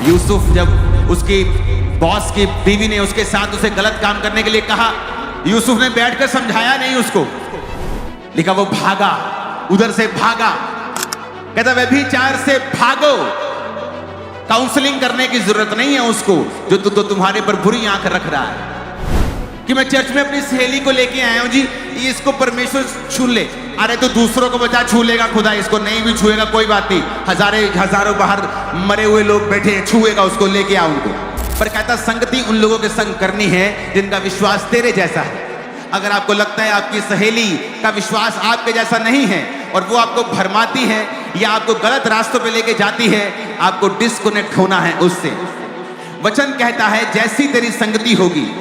यूसुफ जब उसकी बॉस की बीवी ने उसके साथ उसे गलत काम करने के लिए कहा, यूसुफ ने बैठकर समझाया नहीं उसको, लिखा वो भागा, उधर से भागा। कहता व्यभिचार से भागो, काउंसलिंग करने की जरूरत नहीं है उसको जो तो तुम्हारे पर बुरी आंख रख रहा है। कि मैं चर्च में अपनी सहेली को लेके आया हूं जी, इसको परमेश्वर छू ले। अरे तो दूसरों को बचा, छू लेगा खुदा, इसको नहीं भी छुएगा कोई बात नहीं, हजारों बाहर मरे हुए लोग बैठे हैं, छुएगा उसको, लेके आ उनको। पर कहता संगति उन लोगों के संग करनी है जिनका विश्वास तेरे जैसा है। अगर आपको लगता है आपकी सहेली का विश्वास आपके जैसा नहीं है और वो आपको भरमाती है या आपको गलत रास्तों पे लेके जाती है, आपको डिस्कनेक्ट होना है उससे। वचन कहता है जैसी तेरी संगति होगी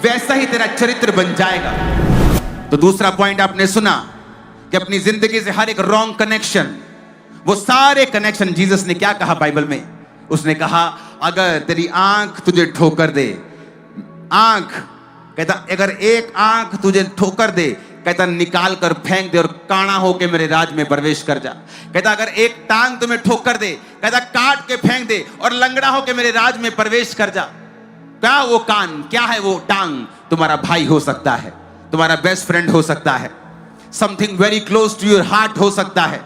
वैसा ही तेरा चरित्र बन जाएगा। तो दूसरा पॉइंट आपने सुना कि अपनी जिंदगी से हर एक रॉन्ग कनेक्शन, वो सारे कनेक्शन, जीसस ने क्या कहा बाइबल में? उसने कहा अगर तेरी आंख तुझे ठोकर दे, आंख, कहता अगर एक आंख तुझे ठोकर दे, कहता निकाल कर फेंक दे और काना होके मेरे राज में प्रवेश कर जा। कहता अगर एक टांग तुम्हें ठोकर दे, कहता काट के फेंक दे और लंगड़ा होके मेरे राज में प्रवेश कर जा। क्या वो कान, क्या है वो टांग? तुम्हारा भाई हो सकता है, तुम्हारा बेस्ट फ्रेंड हो सकता है, something very close to your heart हो सकता है।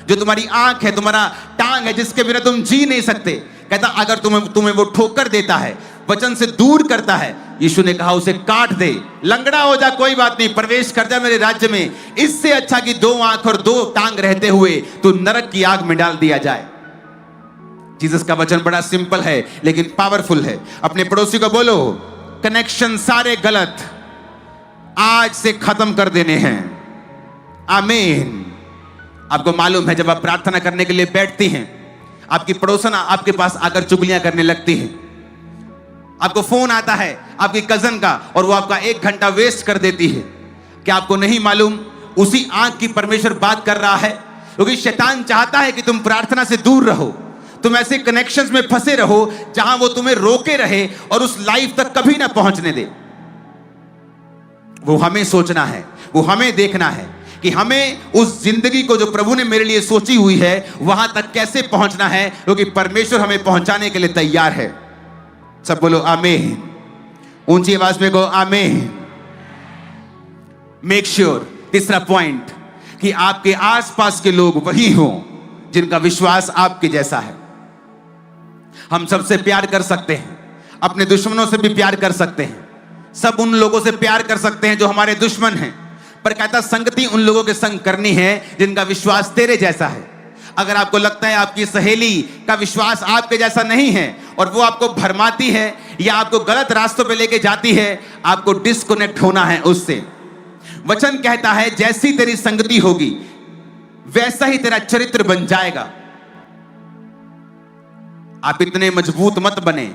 जो तुम्हारी आंख है, तुम्हारा टांग है, जिसके बिना तुम जी नहीं सकते। कहता अगर तुम्हें वो ठोकर देता है, वचन से दूर करता है, यीशु ने कहा उसे काट दे, लंगड़ा हो जा, कोई बात नहीं, प्रवेश कर जा मेरे राज्य में। इससे अच्छा कि दो आंख और दो टांग रहते हुए तू नरक की आग में डाल दिया जाए। जीसस का वचन बड़ा सिंपल है लेकिन पावरफुल है। अपने पड़ोसी को बोलो कनेक्शन सारे गलत आज से खत्म कर देने हैं। आमीन। आपको मालूम है जब आप प्रार्थना करने के लिए बैठती हैं, आपकी पड़ोसन आपके पास आकर चुगलियां करने लगती है, आपको फोन आता है आपकी कजन का और वो आपका 1 घंटा वेस्ट कर देती है। क्या आपको नहीं मालूम उसी आंख की परमेश्वर बात कर रहा है? क्योंकि शैतान चाहता है कि तुम प्रार्थना से दूर रहो, तुम ऐसे कनेक्शंस में फंसे रहो जहां वो तुम्हें रोके रहे और उस लाइफ तक कभी ना पहुंचने दे। वो हमें सोचना है, वो हमें देखना है कि हमें उस जिंदगी को जो प्रभु ने मेरे लिए सोची हुई है वहां तक कैसे पहुंचना है, क्योंकि परमेश्वर हमें पहुंचाने के लिए तैयार है। सब बोलो आमीन, ऊंची आवाज में कहो आमीन। मेक श्योर, तीसरा पॉइंट, कि आपके आसपास के लोग वही हों जिनका विश्वास आपके जैसा है। हम सबसे प्यार कर सकते हैं, अपने दुश्मनों से भी प्यार कर सकते हैं, सब उन लोगों से प्यार कर सकते हैं जो हमारे दुश्मन हैं, पर कहता संगति उन लोगों के संग करनी है जिनका विश्वास तेरे जैसा है। अगर आपको लगता है आपकी सहेली का विश्वास आपके जैसा नहीं है और वो आपको भरमाती है या आपको गलत रास्तों पे लेके जाती है, आपको डिस्कनेक्ट होना है उससे। वचन कहता है जैसी तेरी संगति होगी वैसा ही तेरा चरित्र बन जाएगा। आप इतने मजबूत मत बने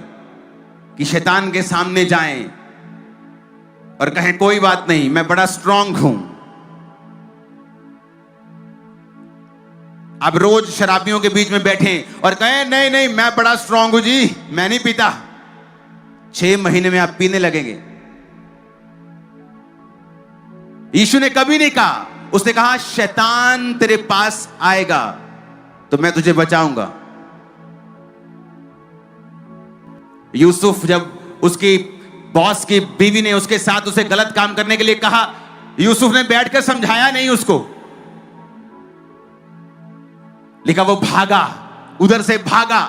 कि शैतान के सामने जाएं और कहें कोई बात नहीं मैं बड़ा स्ट्रांग हूं। आप रोज शराबियों के बीच में बैठे और कहें नहीं नहीं मैं बड़ा स्ट्रांग हूं जी, मैं नहीं पीता। 6 महीने में आप पीने लगेंगे। यीशु ने कभी नहीं कहा, उसने कहा शैतान तेरे पास आएगा तो मैं तुझे बचाऊंगा। यूसुफ जब उसकी बॉस की बीवी ने उसके साथ उसे गलत काम करने के लिए कहा, यूसुफ ने बैठकर समझाया नहीं उसको, लिखा वो भागा, उधर से भागा।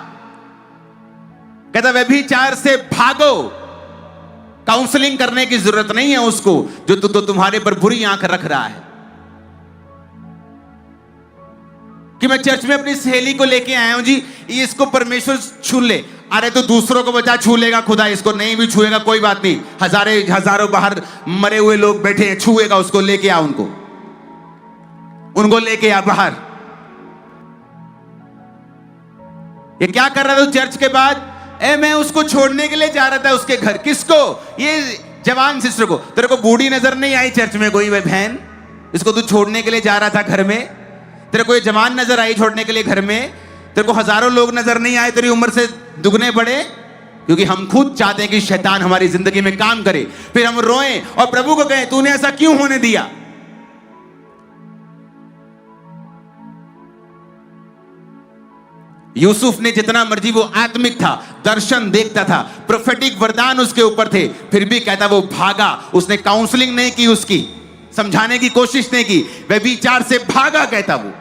कहता व्यभिचार से भागो, काउंसलिंग करने की जरूरत नहीं है उसको जो तो तुम्हारे पर बुरी आंख रख रहा है। कि मैं चर्च में अपनी सहेली को लेके आया हूं जी, इसको परमेश्वर छू ले। अरे तो दूसरों को बचा, छू लेगा खुदा, इसको नहीं भी छुएगा कोई बात नहीं, हजारों बाहर मरे हुए लोग बैठे हैं, छुएगा उसको, लेके आ उनको लेके आ बाहर। ये क्या कर रहा था चर्च के बाद? मैं उसको छोड़ने के लिए जा रहा था उसके घर। किसको? ये जवान सिस्टर को। तेरे को बूढ़ी नजर नहीं आई चर्च में कोई बहन? इसको तू छोड़ने के लिए जा रहा था घर में? तेरे को ये जवान नजर आई छोड़ने के लिए घर में? तेरे को हजारों लोग नजर नहीं आए तेरी उम्र से दुगने बड़े? क्योंकि हम खुद चाहते हैं कि शैतान हमारी जिंदगी में काम करे, फिर हम रोएं और प्रभु को कहें तूने ऐसा क्यों होने दिया। यूसुफ ने जितना मर्जी, वो आत्मिक था, दर्शन देखता था, प्रोफेटिक वरदान उसके ऊपर थे, फिर भी कहता वो भागा। उसने काउंसलिंग नहीं की, उसकी समझाने की कोशिश नहीं की, वह विचार से भागा, कहता वो।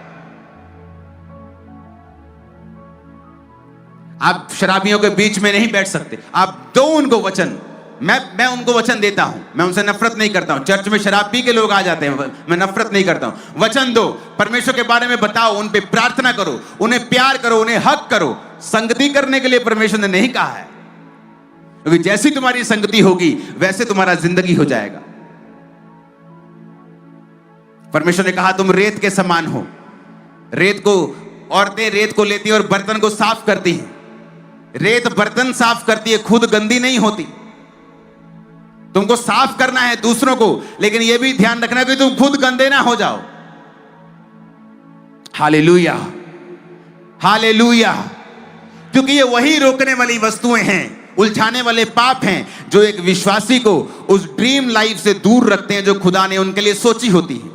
आप शराबियों के बीच में नहीं बैठ सकते, आप दो उनको वचन। मैं उनको वचन देता हूं, मैं उनसे नफरत नहीं करता हूं। चर्च में शराब पी के लोग आ जाते हैं, मैं नफरत नहीं करता हूं। वचन दो, परमेश्वर के बारे में बताओ, उन पे प्रार्थना करो, उन्हें प्यार करो, उन्हें हक करो। संगति करने के लिए परमेश्वर ने नहीं कहा है, क्योंकि जैसी तुम्हारी संगति होगी वैसे तुम्हारा जिंदगी हो जाएगा। परमेश्वर ने कहा तुम रेत के समान हो। रेत को औरतें रेत को लेती हैं और बर्तन को साफ करती हैं। रेत बर्तन साफ करती है, खुद गंदी नहीं होती। तुमको साफ करना है दूसरों को, लेकिन यह भी ध्यान रखना कि तुम खुद गंदे ना हो जाओ। Hallelujah, hallelujah. क्योंकि ये वही रोकने वाली वस्तुएं हैं, उलझाने वाले पाप हैं, जो एक विश्वासी को उस ड्रीम लाइफ से दूर रखते हैं जो खुदा ने उनके लिए सोची होती है।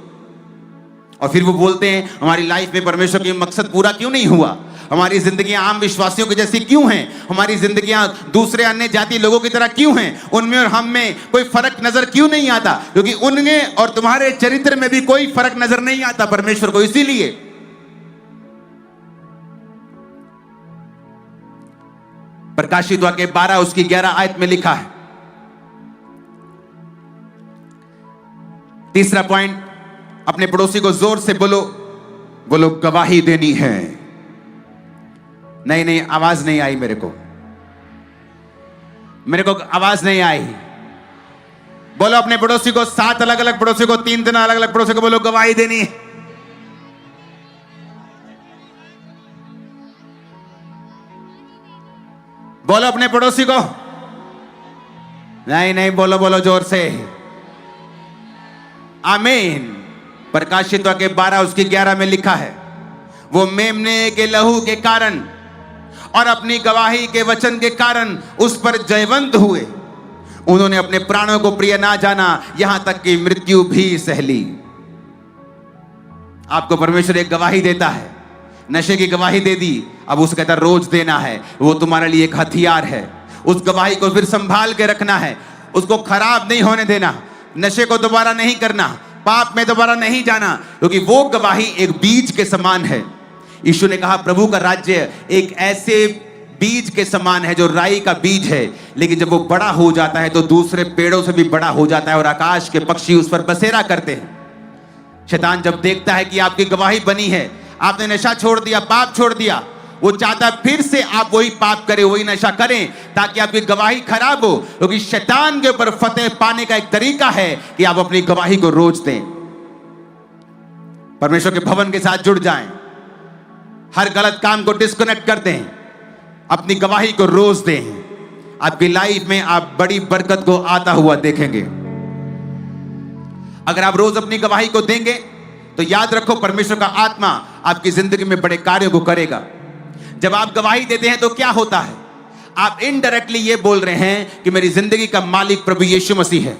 और फिर वो बोलते हैं हमारी लाइफ में परमेश्वर की मकसद पूरा क्यों नहीं हुआ, हमारी जिंदगियां आम विश्वासियों की जैसी क्यों हैं, हमारी जिंदगियां दूसरे अन्य जाति लोगों की तरह क्यों हैं, उनमें और हम में कोई फर्क नजर क्यों नहीं आता। क्योंकि उनमें और तुम्हारे चरित्र में भी कोई फर्क नजर नहीं आता परमेश्वर को। इसीलिए प्रकाशित वाक्य 12 उसकी 11 आयत में लिखा है। तीसरा पॉइंट, अपने पड़ोसी को जोर से बोलो, बोलो गवाही देनी है। नहीं, आवाज नहीं आई, मेरे को आवाज नहीं आई। बोलो अपने पड़ोसी को, 7 अलग अलग पड़ोसी को, 3 अलग अलग पड़ोसी को बोलो गवाही देनी है। बोलो अपने पड़ोसी को, नहीं, बोलो जोर से। आमीन। प्रकाशित वाक्य 12 उसकी 11 में लिखा है, वो मेमने के लहू के कारण और अपनी गवाही के वचन के कारण उस पर जयवंत हुए। उन्होंने अपने प्राणों को प्रिय ना जाना, यहां तक कि मृत्यु भी सह ली। आपको परमेश्वर एक गवाही देता है, नशे की गवाही दे दी, अब उसको कहता रोज देना है। वो तुम्हारे लिए एक हथियार है। उस गवाही को फिर संभाल के रखना है, उसको खराब नहीं होने देना, नशे को दोबारा नहीं करना, पाप में दोबारा नहीं जाना, क्योंकि वो गवाही एक बीज के समान है। यीशु ने कहा प्रभु का राज्य एक ऐसे बीज के समान है जो राई का बीज है, लेकिन जब वो बड़ा हो जाता है तो दूसरे पेड़ों से भी बड़ा हो जाता है और आकाश के पक्षी उस पर बसेरा करते हैं। शैतान जब देखता है कि आपकी गवाही बनी है, आपने नशा छोड़ दिया, पाप छोड़ दिया, वो चाहता फिर से आप वही पाप करें, वही नशा करें, ताकि आपकी गवाही खराब हो। क्योंकि शैतान के ऊपर फतेह पाने का एक तरीका है कि आप अपनी गवाही को रोज दें। परमेश्वर के भवन के साथ जुड़ जाएं, हर गलत काम को डिस्कनेक्ट कर दें, अपनी गवाही को रोज दें। आपकी लाइफ में आप बड़ी बरकत को आता हुआ देखेंगे। अगर आप रोज अपनी गवाही को देंगे तो याद रखो परमेश्वर का आत्मा आपकी जिंदगी में बड़े कार्यों को करेगा। जब आप गवाही देते हैं तो क्या होता है, आप इनडायरेक्टली ये बोल रहे हैं कि मेरी जिंदगी का मालिक प्रभु यीशु मसीह है,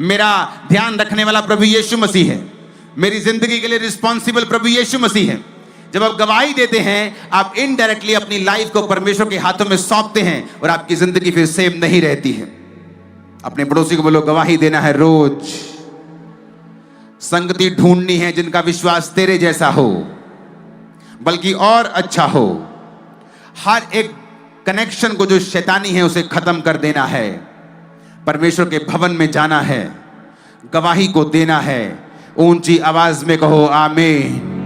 मेरा ध्यान रखने वाला प्रभु यीशु मसीह है, मेरी जिंदगी के लिए रिस्पॉन्सिबल प्रभु यीशु मसीह है। जब आप गवाही देते हैं, आप इनडायरेक्टली अपनी लाइफ को परमेश्वर के हाथों में सौंपते हैं और आपकी जिंदगी फिर सेम नहीं रहती है। अपने पड़ोसी को बोलो गवाही देना है रोज। संगति ढूंढनी है जिनका विश्वास तेरे जैसा हो, बल्कि और अच्छा हो। हर एक कनेक्शन को जो शैतानी है उसे खत्म कर देना है। परमेश्वर के भवन में जाना है, गवाही को देना है। ऊंची आवाज में कहो आमीन।